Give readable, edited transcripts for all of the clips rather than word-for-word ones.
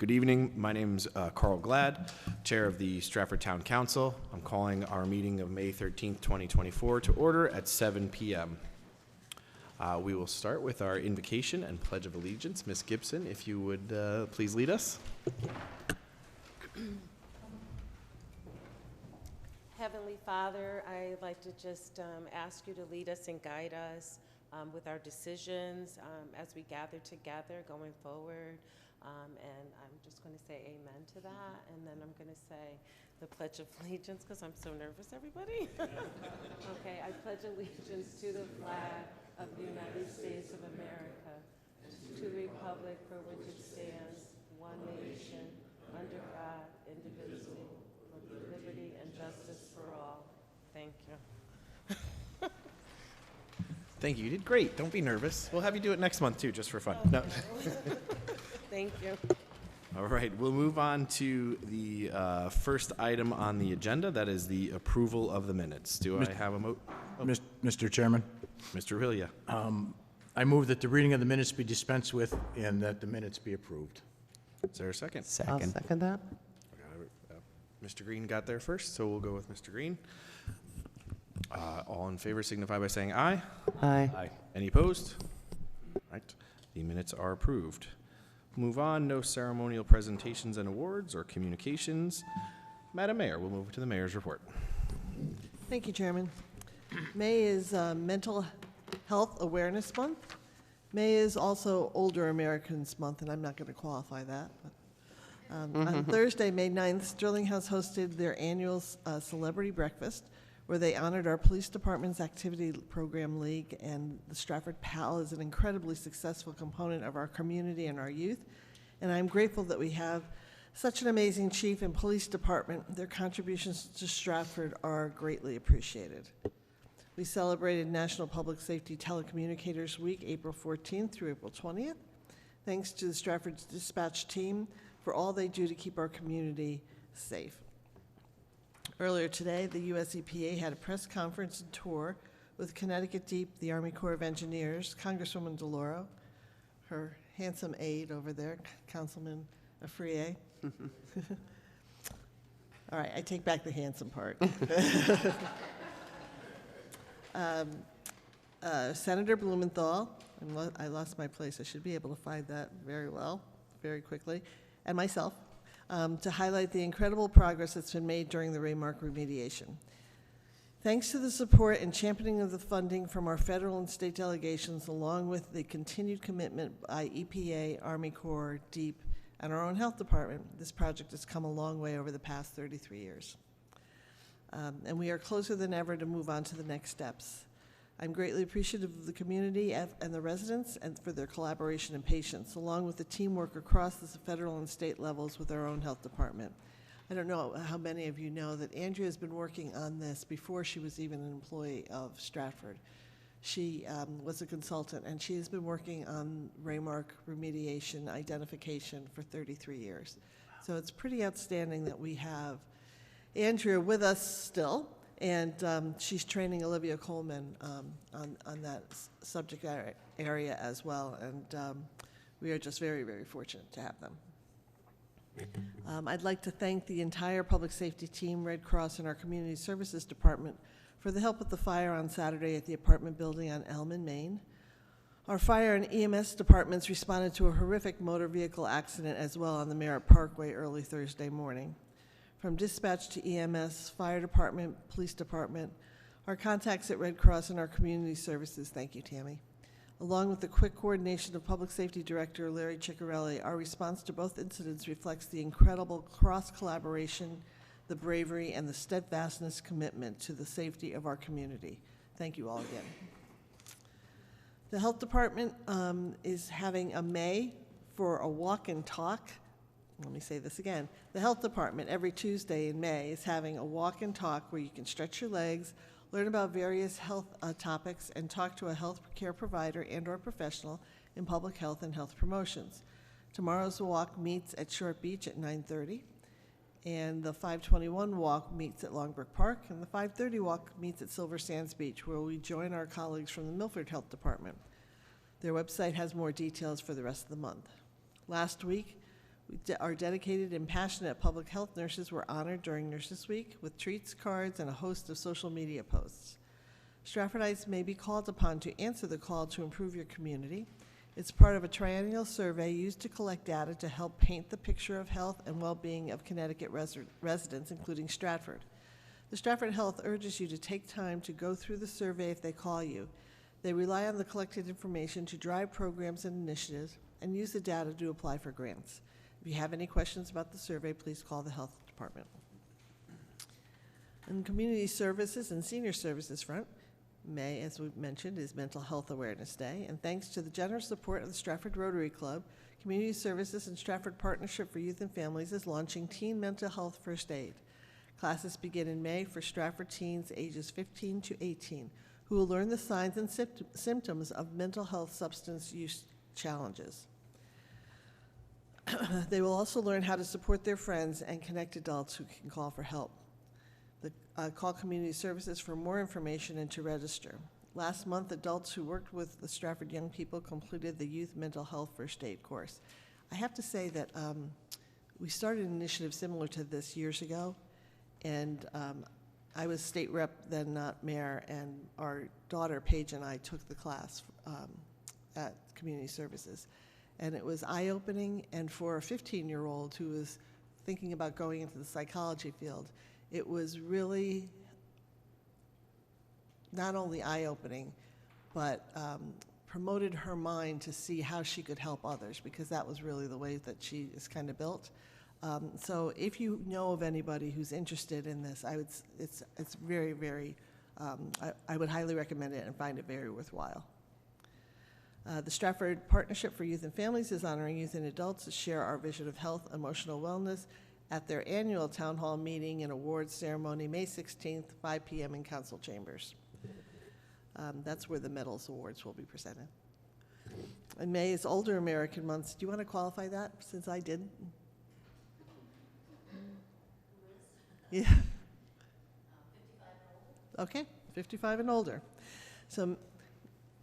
Good evening. My name's Carl Glad, Chair of the Stratford Town Council. I'm calling our meeting of May 13th, 2024 to order at 7 p.m. We will start with our invocation and Pledge of Allegiance. Ms. Gibson, if you would please lead us. Heavenly Father, I'd like to just ask you to lead us and guide us with our decisions as we gather together going forward. And I'm just going to say amen to that, and then I'm going to say the Pledge of Allegiance because I'm so nervous, everybody. Okay, I pledge allegiance to the flag of the United States of America, to the republic for which it stands, one nation, under God, indivisible, with liberty and justice for all. Thank you. Thank you. You did great. Don't be nervous. We'll have you do it next month, too, just for fun. No. Thank you. All right. We'll move on to the first item on the agenda. That is the approval of the minutes. Do I have a Mr. Chairman, Mr. Hillia? I move that the reading of the minutes be dispensed with and that the minutes be approved. Is there a second? I'll second that. Mr. Green got there first, so we'll go with Mr. Green. All in favor signify by saying aye. Aye. Any opposed? All right. The minutes are approved. Move on. No ceremonial presentations and awards or communications. Madam Mayor, we'll move to the mayor's report. Thank you, Chairman. May is Mental Health Awareness Month. May is also Older Americans Month, and I'm not going to qualify that. But, on Thursday, May 9th, Sterling House hosted their annual celebrity breakfast, where they honored our police department's activity program league, and the Stratford PAL is an incredibly successful component of our community and our youth. And I'm grateful that we have such an amazing chief and police department. Their contributions to Stratford are greatly appreciated. We celebrated National Public Safety Telecommunicators Week, April 14th through April 20th. Thanks to the Stratford Dispatch team for all they do to keep our community safe. Earlier today, the US EPA had a press conference and tour with Connecticut Deep, the Army Corps of Engineers, Congresswoman DeLauro, her handsome aide over there, Councilman Afriyie. All right, I take back the handsome part. Senator Blumenthal, I lost my place. I should be able to find that very well, very quickly, and myself. To highlight the incredible progress that's been made during the Raymark remediation. Thanks to the support and championing of the funding from our federal and state delegations, along with the continued commitment by EPA, Army Corps, DEEP, and our own health department, this project has come a long way over the past 33 years. And we are closer than ever to move on to the next steps. I'm greatly appreciative of the community and the residents and for their collaboration and patience, along with the teamwork across the federal and state levels with our own health department. I don't know how many of you know that Andrea has been working on this before she was even an employee of Stratford. She was a consultant, and she has been working on Raymark remediation identification for 33 years. So it's pretty outstanding that we have Andrea with us still. And she's training Olivia Coleman on that subject area as well. And we are just very, very fortunate to have them. I'd like to thank the entire public safety team, Red Cross, and our community services department for the help with the fire on Saturday at the apartment building on Elm in Maine. Our fire and EMS departments responded to a horrific motor vehicle accident as well on the Merritt Parkway early Thursday morning. From dispatch to EMS, fire department, police department, our contacts at Red Cross and our community services, thank you, Tammy. Along with the quick coordination of Public Safety Director Larry Ciccarelli, our response to both incidents reflects the incredible cross-collaboration, the bravery, and the steadfastness commitment to the safety of our community. Thank you all again. The health department is having a May for a walk and talk. Let me say this again. The health department every Tuesday in May is having a walk and talk where you can stretch your legs, learn about various health topics, and talk to a health care provider and or professional in public health and health promotions. Tomorrow's walk meets at Short Beach at 9:30, and the 521 walk meets at Longbrook Park, and the 5:30 walk meets at Silver Sands Beach, where we join our colleagues from the Milford Health Department. Their website has more details for the rest of the month. Last week, Our dedicated and passionate public health nurses were honored during Nurses Week with treats, cards, and a host of social media posts. Stratfordites may be called upon to answer the call to improve your community. It's part of a triennial survey used to collect data to help paint the picture of health and well-being of Connecticut residents, including Stratford. The Stratford Health urges you to take time to go through the survey if they call you. They rely on the collected information to drive programs and initiatives and use the data to apply for grants. If you have any questions about the survey, please call the health department. In community services and senior services front, May, as we mentioned, is Mental Health Awareness Day, and thanks to the generous support of the Stratford Rotary Club, Community Services and Stratford Partnership for Youth and Families is launching Teen Mental Health First Aid. Classes begin in May for Stratford teens ages 15 to 18, who will learn the signs and symptoms of mental health substance use challenges. They will also learn how to support their friends and connect adults who can call for help. Call Community Services for more information and to register. Last month, adults who worked with the Stratford young people completed the Youth Mental Health First Aid course. I have to say that we started an initiative similar to this years ago, and I was state rep then, not mayor, and our daughter, Paige, and I took the class at Community Services. And it was eye-opening, and for a 15-year-old who was thinking about going into the psychology field, it was really not only eye-opening, but promoted her mind to see how she could help others, because that was really the way that she is kind of built. So if you know of anybody who's interested in this, it's very, very, I would highly recommend it and find it very worthwhile. The Stratford Partnership for Youth and Families is honoring youth and adults to share our vision of health and emotional wellness at their annual town hall meeting and awards ceremony, May 16th, 5 p.m. in council chambers. That's where the medals awards will be presented. And May is Older American Month. Do you want to qualify that, since I did? Yeah. 55 and older. Okay, 55 and older. So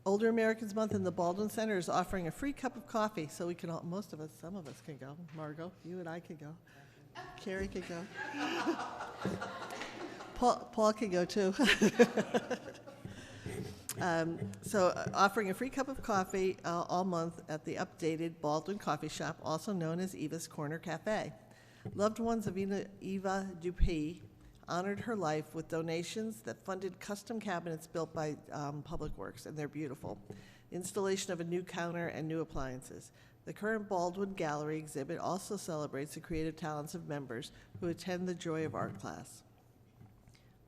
Older Americans Month in the Baldwin Center is offering a free cup of coffee, so we can all, most of us, some of us can go. Margot, you and I could go. Carrie could go. Paul could go too. Offering a free cup of coffee all month at the updated Baldwin Coffee Shop, also known as Eva's Corner Cafe. Loved ones of Eva Dupuy honored her life with donations that funded custom cabinets built by Public Works, and they're beautiful. Installation of a new counter and new appliances. The current Baldwin Gallery exhibit also celebrates the creative talents of members who attend the Joy of Art class.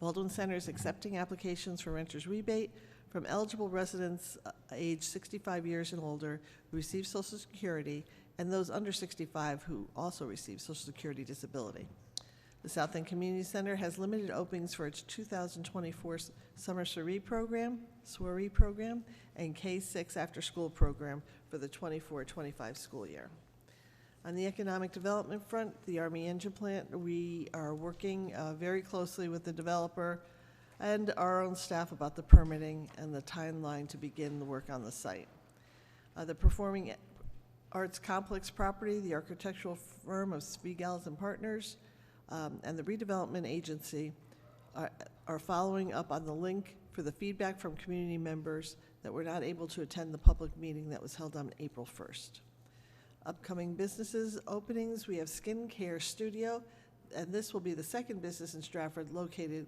Baldwin Center is accepting applications for renter's rebate from eligible residents aged 65 years and older who receive Social Security, and those under 65 who also receive Social Security disability. The South End Community Center has limited openings for its 2024 Summer Soiree program, and K-6 after-school program for the 24-25 school year. On the economic development front, the Army Engine Plant, we are working very closely with the developer and our own staff about the permitting and the timeline to begin the work on the site. The Performing Arts Complex property, the architectural firm of Spiegels and Partners, and the redevelopment agency are following up on the link for the feedback from community members that were not able to attend the public meeting that was held on April 1st. Upcoming businesses openings, we have Skin Care Studio, and this will be the second business in Stratford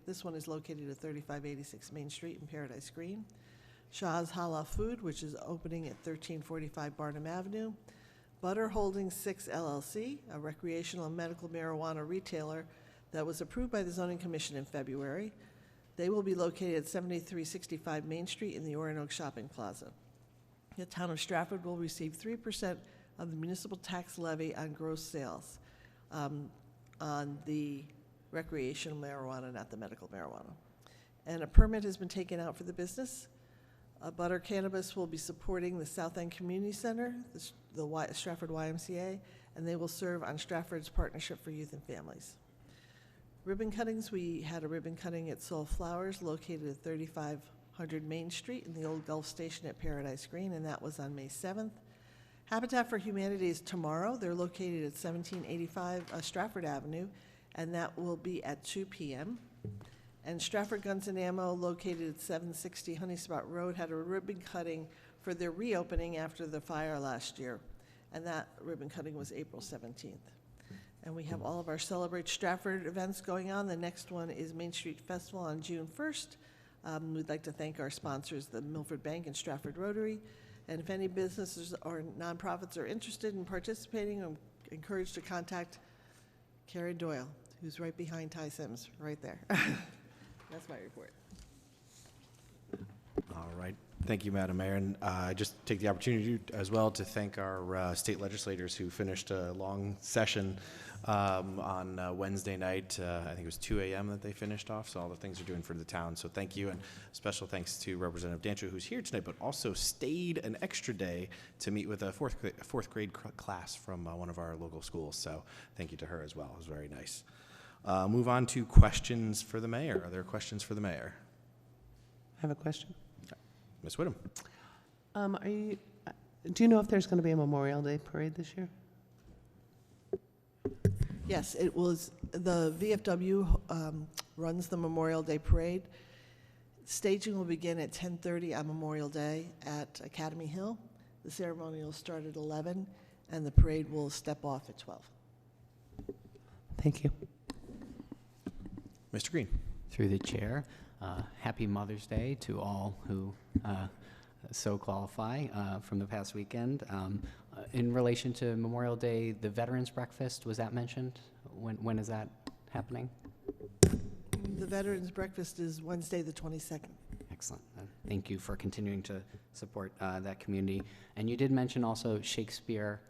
this one is located at 3586 Main Street in Paradise Green. Shaw's Halal Food, which is opening at 1345 Barnum Avenue. Butter Holdings 6 LLC, a recreational and medical marijuana retailer that was approved by the Zoning Commission in February. They will be located at 7365 Main Street in the Orinoco Shopping Plaza. The town of Stratford will receive 3% of the municipal tax levy on gross sales on the recreational marijuana, not the medical marijuana. And a permit has been taken out for the business. Butter Cannabis will be supporting the South End Community Center, the Stratford YMCA, and they will serve on Stratford's Partnership for Youth and Families. Ribbon cuttings, we had a ribbon cutting at Soul Flowers located at 3500 Main Street in the old Gulf Station at Paradise Green, and that was on May 7th. Habitat for Humanity is tomorrow. They're located at 1785 Stratford Avenue, and that will be at 2 p.m. And Stratford Guns and Ammo, located at 760 Honey Spot Road, had a ribbon cutting for their reopening after the fire last year, and that ribbon cutting was April 17th. And we have all of our Celebrate Stratford events going on. The next one is Main Street Festival on June 1st. We'd like to thank our sponsors, the Milford Bank and Stratford Rotary. And if any businesses or nonprofits are interested in participating, I'm encouraged to contact Karen Doyle, who's right behind Ty Sims, right there. That's my report. All right. Thank you, Madam Mayor. And I just take the opportunity as well to thank our state legislators who finished a long session on Wednesday night. I think it was 2 a.m. that they finished off, so all the things they're doing for the town. So thank you, and special thanks to Representative Dancho, who's here tonight, but also stayed an extra day to meet with a fourth grade class from one of our local schools. So thank you to her as well. It was very nice. Move on to questions for the mayor. Are there questions for the mayor? I have a question. Ms. Whittem. Do you know if there's going to be a Memorial Day parade this year? Yes, it was, the VFW runs the Memorial Day Parade. Staging will begin at 10:30 on Memorial Day at Academy Hill. The ceremony will start at 11, and the parade will step off at 12. Thank you. Mr. Green. Through the chair, happy Mother's Day to all who so qualify from the past weekend. In relation to Memorial Day, the Veterans Breakfast, was that mentioned? When is that happening? The Veterans Breakfast is Wednesday, the 22nd. Excellent. Thank you for continuing to support that community. And you did mention also Shakespeare.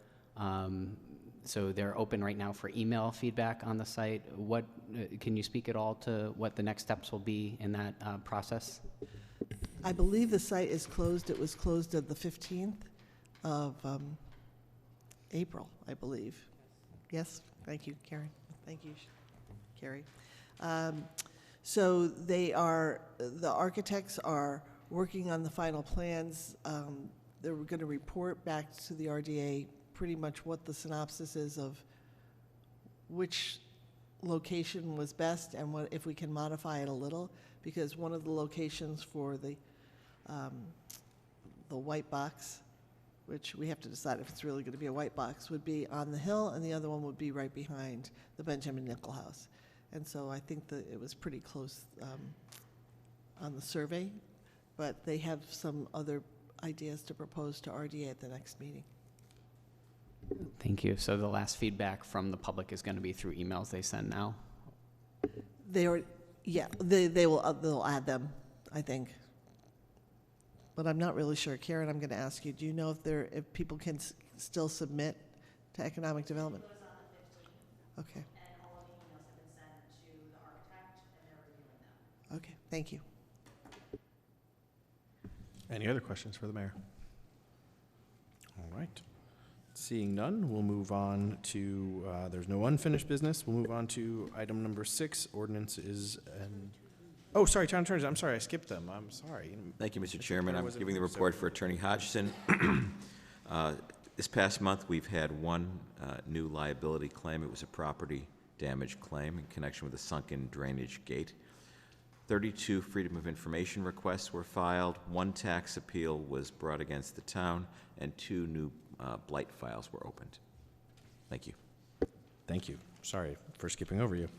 So they're open right now for email feedback on the site. What can you speak at all to what the next steps will be in that process? I believe the site is closed. It was closed on the 15th of April, I believe. Yes? Thank you, Karen. Thank you, Carrie. So they are, the architects are working on the final plans. They're going to report back to the RDA pretty much what the synopsis is of which location was best and what, if we can modify it a little, because one of the locations for the white box, which we have to decide if it's really going to be a white box, would be on the hill, and the other one would be right behind the Benjamin Nickel House. And so I think that it was pretty close on the survey, but they have some other ideas to propose to RDA at the next meeting. Thank you. So the last feedback from the public is going to be through emails they send now? They are, yeah, they'll add them, I think. But I'm not really sure. Karen, I'm going to ask you, do you know if people can still submit to economic development? It goes on the 15th. Okay. And all of the emails have been sent to the architect, and they're reviewing them. Okay, thank you. Any other questions for the mayor? All right. Seeing none, we'll move on to, there's no unfinished business. We'll move on to item number 6, ordinances and, oh, sorry, town attorneys, I'm sorry, I skipped them. I'm sorry. Thank you, Mr. Mr. Chairman. Chair, I'm was it giving the moved? report for Attorney Hodgson. This past month, we've had one new liability claim. It was a property damage claim in connection with a sunken drainage gate. 32 Freedom of Information requests were filed, 1 tax appeal was brought against the town, and 2 new blight files were opened. Thank you. Thank you. Sorry for skipping over you.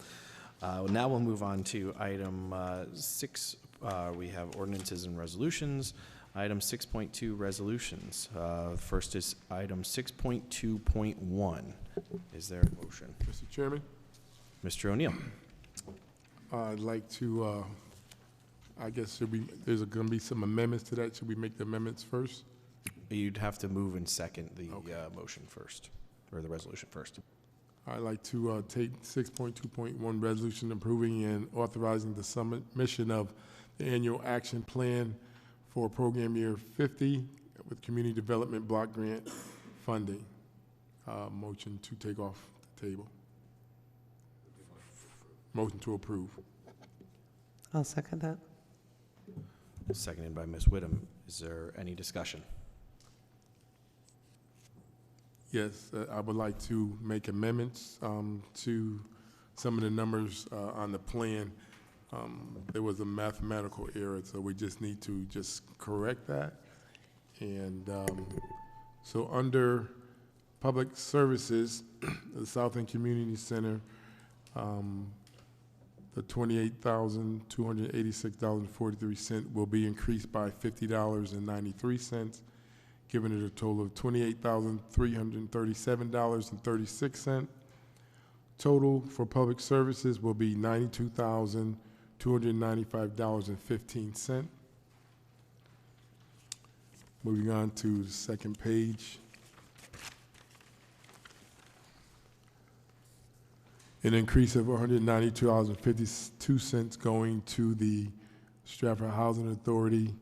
Now we'll move on to item 6. We have ordinances and resolutions. Item 6.2, resolutions. First is item 6.2.1. Is there a motion? Mr. Chairman, Mr. O'Neill. I'd like to, I guess, there's going to be some amendments to that. Should we make the amendments first? You'd have to move and second the motion first, or the resolution first. I'd like to take 6.2.1 resolution approving and authorizing the submission of the annual action plan for program year 50 with community development block grant funding. Motion to take off the table. Motion to approve. I'll second that. Seconded by Ms. Whittem. Is there any discussion? Yes, I would like to make amendments to some of the numbers on the plan. There was a mathematical error, so we just need to just correct that. And so under Public Services, the South End Community Center, the $28,286.43 will be increased by $50.93, giving it a total of $28,337.36. Total for public services will be $92,295.15. Moving on to the second page. An increase of $192.52 going to the Stratford Housing Authority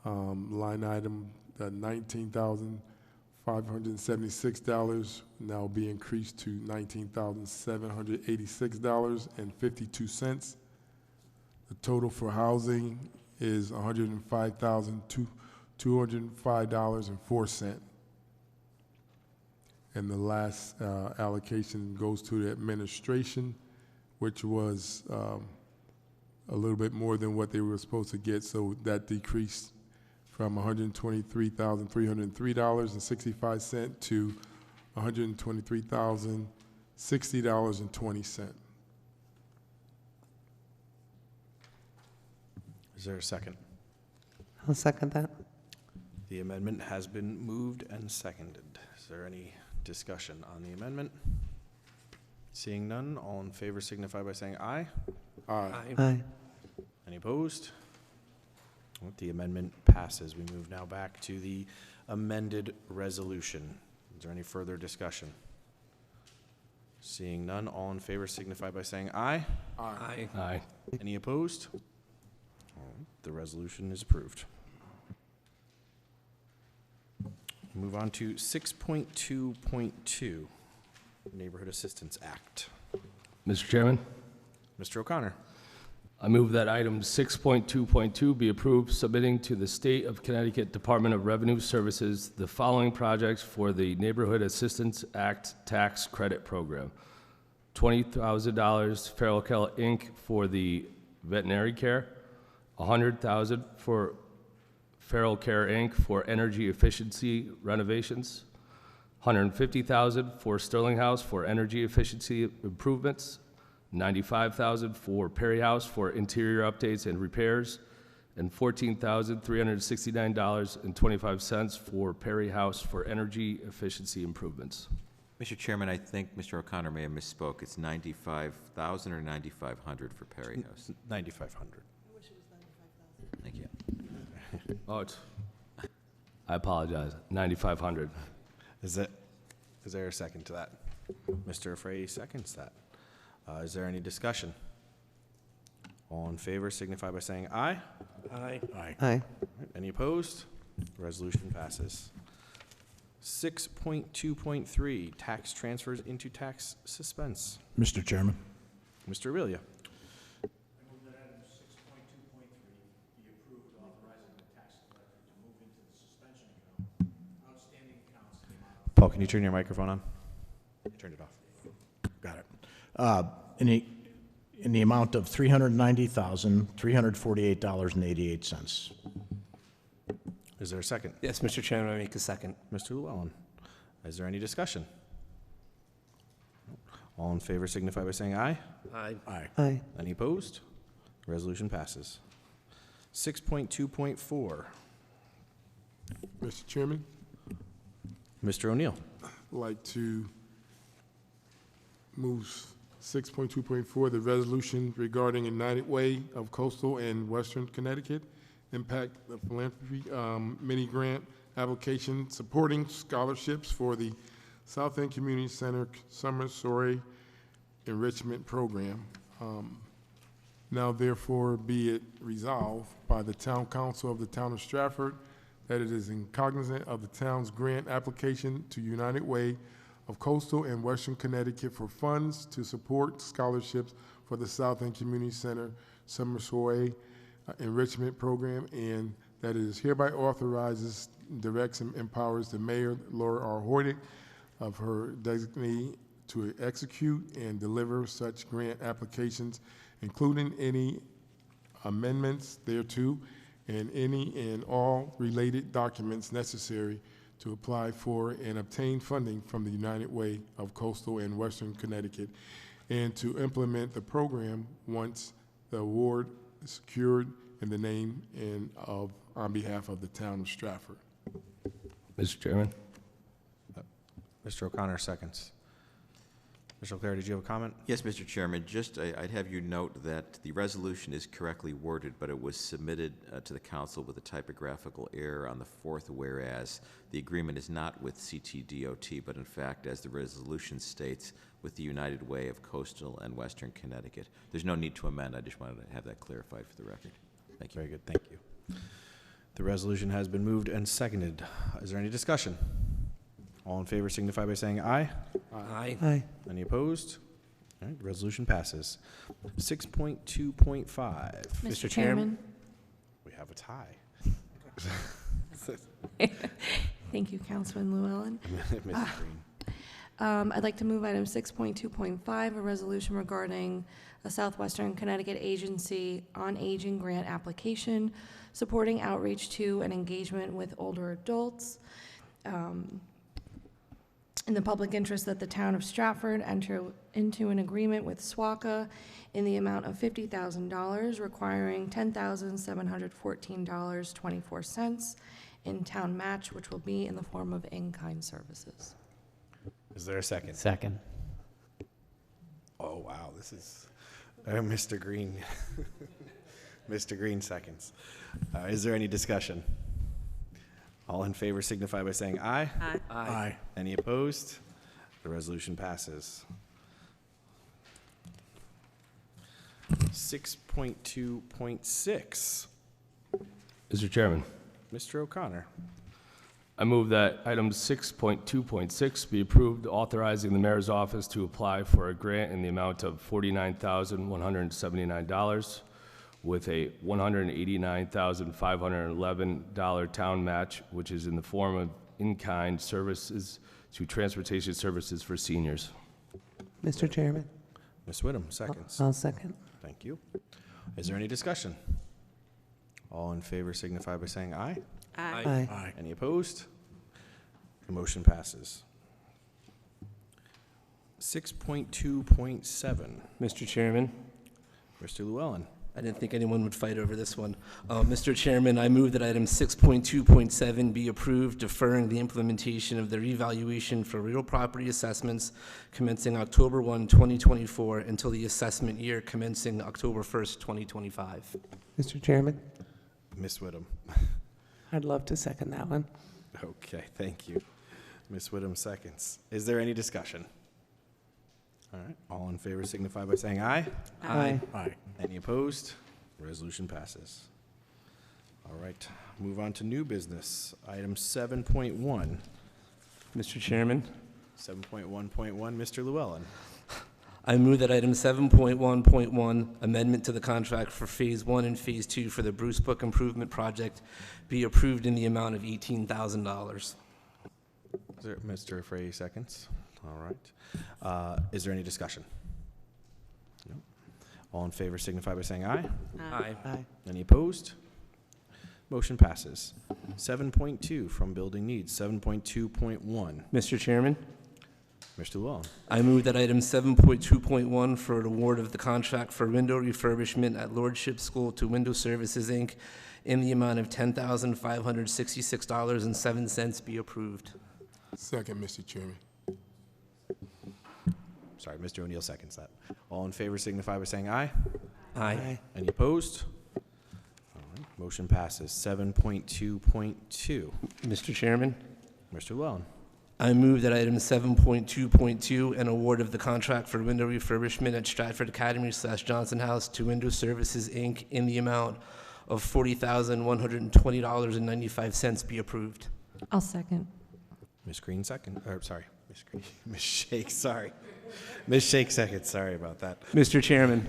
line item, $19,576 now be increased to $19,786.52. The total for housing is $105,205.04. And the last allocation goes to the administration, which was a little bit more than what they were supposed to get, so that decreased from $123,303.65 to $123,060.20. Is there a second? I'll second that. The amendment has been moved and seconded. Is there any discussion on the amendment? Seeing none, all in favor signify by saying aye. Aye. Aye. Any opposed? Well, the amendment passes. We move now back to the amended resolution. Is there any further discussion? Seeing none, all in favor signify by saying aye. Aye. Aye. Any opposed? The resolution is approved. Move on to 6.2.2, Neighborhood Assistance Act. Mr. Chairman, Mr. O'Connor. I move that item 6.2.2 be approved, submitting to the State of Connecticut Department of Revenue Services the following projects for the Neighborhood Assistance Act Tax Credit Program. $20,000 Feral Care Inc. for the veterinary care, $100,000 for Feral Care Inc. for energy efficiency renovations, $150,000 for Sterling House for energy efficiency improvements, $95,000 for Perry House for interior updates and repairs, and $14,369.25 for Perry House for energy efficiency improvements. Mr. Chairman, I think Mr. O'Connor may have misspoke. It's 95,000 or 9,500 for Perry House. 9,500. Thank you. Oh, I apologize, 9,500. Is there a second to that? Mr. Frady seconds that. Is there any discussion? All in favor signify by saying aye. Aye. Aye. Aye. Any opposed? The resolution passes. 6.2.3, tax transfers into tax suspense. Mr. Chairman. Mr. Aurelia. Paul, can you turn your microphone on? Turn it off. Got it. In the amount of $390,348.88. Is there a second? Yes, Mr. Chairman, I make a second. Mr. Llewellyn. Is there any discussion? All in favor signify by saying aye. Aye. Aye. Aye. Any opposed? The resolution passes. 6.2.4, Mr. Chairman, Mr. O'Neill. I'd like to move 6.2.4, the resolution regarding United Way of Coastal and Western Connecticut, impact the philanthropy mini grant application supporting scholarships for the South End Community Center Summer Soiree Enrichment Program. Now therefore be it resolved by the Town Council of the Town of Stratford that it is cognizant of the town's grant application to United Way of Coastal and Western Connecticut for funds to support scholarships for the South End Community Center Summer Soiree Enrichment Program, and that it is hereby authorizes, directs, and empowers the mayor, Laura R. Hoydick, of her designee to execute and deliver such grant applications, including any amendments thereto, and any and all related documents necessary to apply for and obtain funding from the United Way of Coastal and Western Connecticut, and to implement the program once the award is secured in the name and on behalf of the town of Stratford. Mr. Chairman? Mr. O'Connor seconds. Mr. O'Clair, did you have a comment? Yes, Mr. Chairman, just I'd have you note that the resolution is correctly worded, but it was submitted to the council with a typographical error on the fourth whereas. The agreement is not with CTDOT, but in fact, as the resolution states, with the United Way of Coastal and Western Connecticut. There's no need to amend. I just wanted to have that clarified for the record. Thank you. Very good, thank you. The resolution has been moved and seconded. Is there any discussion? All in favor signify by saying aye. Aye. Any opposed? All right, the resolution passes. 6.2.5. Mr. Chairman. We have a tie. Thank you, Councilman Llewellyn. Mrs. Green. I'd like to move item 6.2.5, a resolution regarding a Southwestern Connecticut Agency on Aging grant application, supporting outreach to and engagement with older adults. In the public interest that the town of Stratford enter into an agreement with SWACA in the amount of $50,000, requiring $10,714.24 in town match, which will be in the form of in-kind services. Is there a second? Second. Oh, wow, this is, Mr. Green. Mr. Green seconds. Is there any discussion? All in favor signify by saying aye. Aye. Aye. Any opposed? The resolution passes. 6.2.6. Mr. Chairman? Mr. O'Connor. I move that item 6.2.6 be approved, authorizing the mayor's office to apply for a grant in the amount of $49,179 with a $189,511 town match, which is in the form of in-kind services to transportation services for seniors. Mr. Chairman. Ms. Whittem, seconds. I'll second. Thank you. Is there any discussion? All in favor signify by saying aye. Aye. Aye. Any opposed? The motion passes. 6.2.7. Mr. Chairman, Mr. Llewellyn. I didn't think anyone would fight over this one. Mr. Chairman, I move that item 6.2.7 be approved, deferring the implementation of the revaluation for real property assessments commencing October 1, 2024, until the assessment year commencing October 1st, 2025. Mr. Chairman, Ms. Whittem. I'd love to second that one. Okay, thank you. Ms. Whittem seconds. Is there any discussion? All right, all in favor signify by saying aye. Aye. Aye. Any opposed? Resolution passes. All right, move on to new business. Item 7.1. Mr. Chairman, 7.1.1, Mr. Llewellyn. I move that item 7.1.1, amendment to the contract for Phase 1 and Phase 2 for the Bruce Book Improvement Project, be approved in the amount of $18,000. Is there, Mr. Frey seconds? All right. Is there any discussion? No. All in favor signify by saying aye. Aye. Aye. Any opposed? Motion passes. 7.2 from Building Needs. 7.2.1. Mr. Chairman, Mr. Llewellyn. I move that item 7.2.1 for an award of the contract for window refurbishment at Lordship School to Window Services, Inc. in the amount of $10,566.07 be approved. Second, Mr. Chairman. Sorry, Mr. O'Neill seconds that. All in favor signify by saying aye. Aye. Any opposed? All right, motion passes. 7.2.2. Mr. Chairman, Mr. Llewellyn. I move that item 7.2.2, an award of the contract for window refurbishment at Stratford Academy / Johnson House to Window Services, Inc. in the amount of $40,120.95 be approved. I'll second. Ms. Green second, or sorry, Ms. Green, Ms. Shake, sorry. Ms. Shake seconds, sorry about that. Mr. Chairman,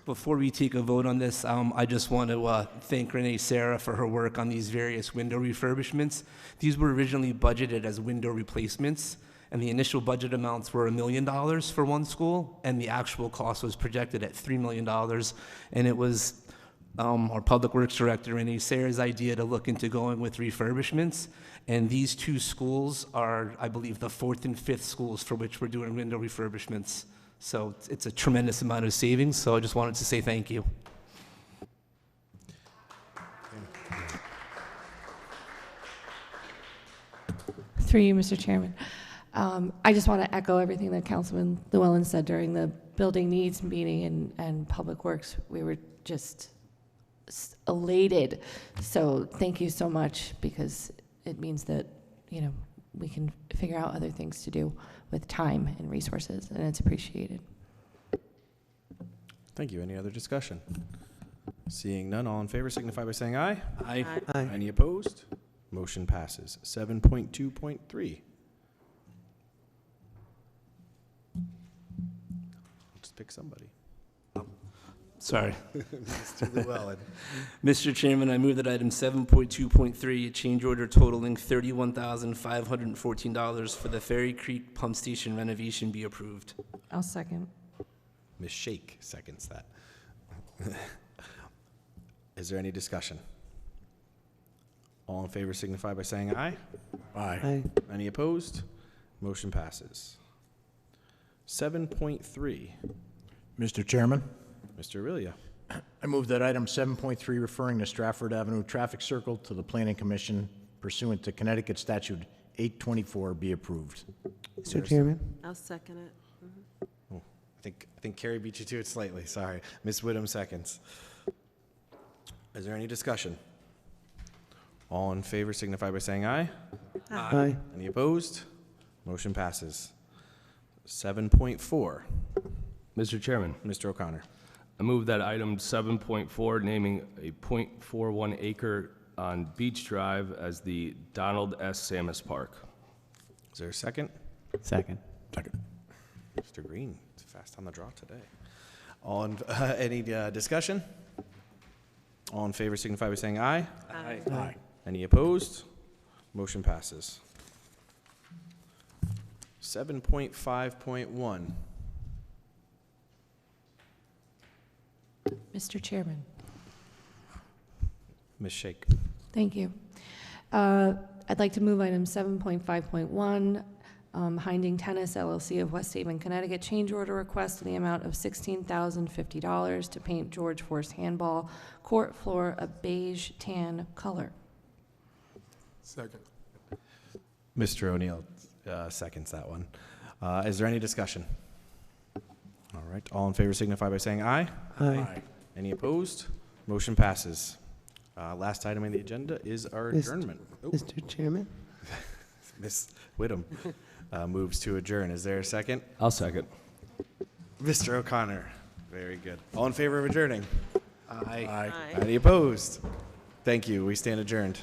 Before we take a vote on this, I just want to thank Renee Sarah for her work on these various window refurbishments. These were originally budgeted as window replacements, and the initial budget amounts were $1 million for one school, and the actual cost was projected at $3 million. And it was our Public Works Director, Renee Sarah's idea to look into going with refurbishments. And these two schools are, I believe, the 4th and 5th schools for which we're doing window refurbishments. So it's a tremendous amount of savings, so I just wanted to say thank you. Through you, Mr. Chairman. I just want to echo everything that Councilman Llewellyn said during the building needs meeting and Public Works. We were just elated. So thank you so much, because it means that, we can figure out other things to do with time and resources, and it's appreciated. Thank you. Any other discussion? Seeing none, all in favor signify by saying aye. Aye. Aye. Any opposed? Motion passes. 7.2.3. Just pick somebody. Sorry. Mr. Llewellyn. Mr. Chairman, I move that item 7.2.3, a change order totaling $31,514 for the Ferry Creek Pump Station renovation be approved. I'll second. Ms. Shake seconds that. Is there any discussion? All in favor signify by saying aye. Aye. Any opposed? Motion passes. 7.3. Mr. Chairman, Mr. Aurelia. I move that item 7.3, referring to Stratford Avenue Traffic Circle to the Planning Commission pursuant to Connecticut Statute 824, be approved. Mr. Chairman? I'll second it. I think Carrie beat you to it slightly. Sorry. Ms. Whittam seconds. Is there any discussion? All in favor signify by saying aye. Aye. Any opposed? Motion passes. 7.4. Mr. Chairman, Mr. O'Connor. I move that item 7.4, naming a .41 acre on Beach Drive as the Donald S. Samus Park. Is there a second? Second. Mr. Green, it's fast on the draw today. Any discussion? All in favor signify by saying aye. Aye. Any opposed? Motion passes. 7.5.1. Mr. Chairman. Ms. Shake. Thank you. I'd like to move item 7.5.1, Hinding Tennis LLC of West Haven, Connecticut, change order request in the amount of $16,050 to paint George Force handball court floor a beige tan color. Second. Mr. O'Neill seconds that one. Is there any discussion? All right. All in favor signify by saying aye. Aye. Any opposed? Motion passes. Last item on the agenda is our adjournment. Oh, Mr. Chairman? Ms. Whittam moves to adjourn. Is there a second? I'll second. Mr. O'Connor. Very good. All in favor of adjourning? Aye. Aye. Any opposed? Thank you. We stand adjourned.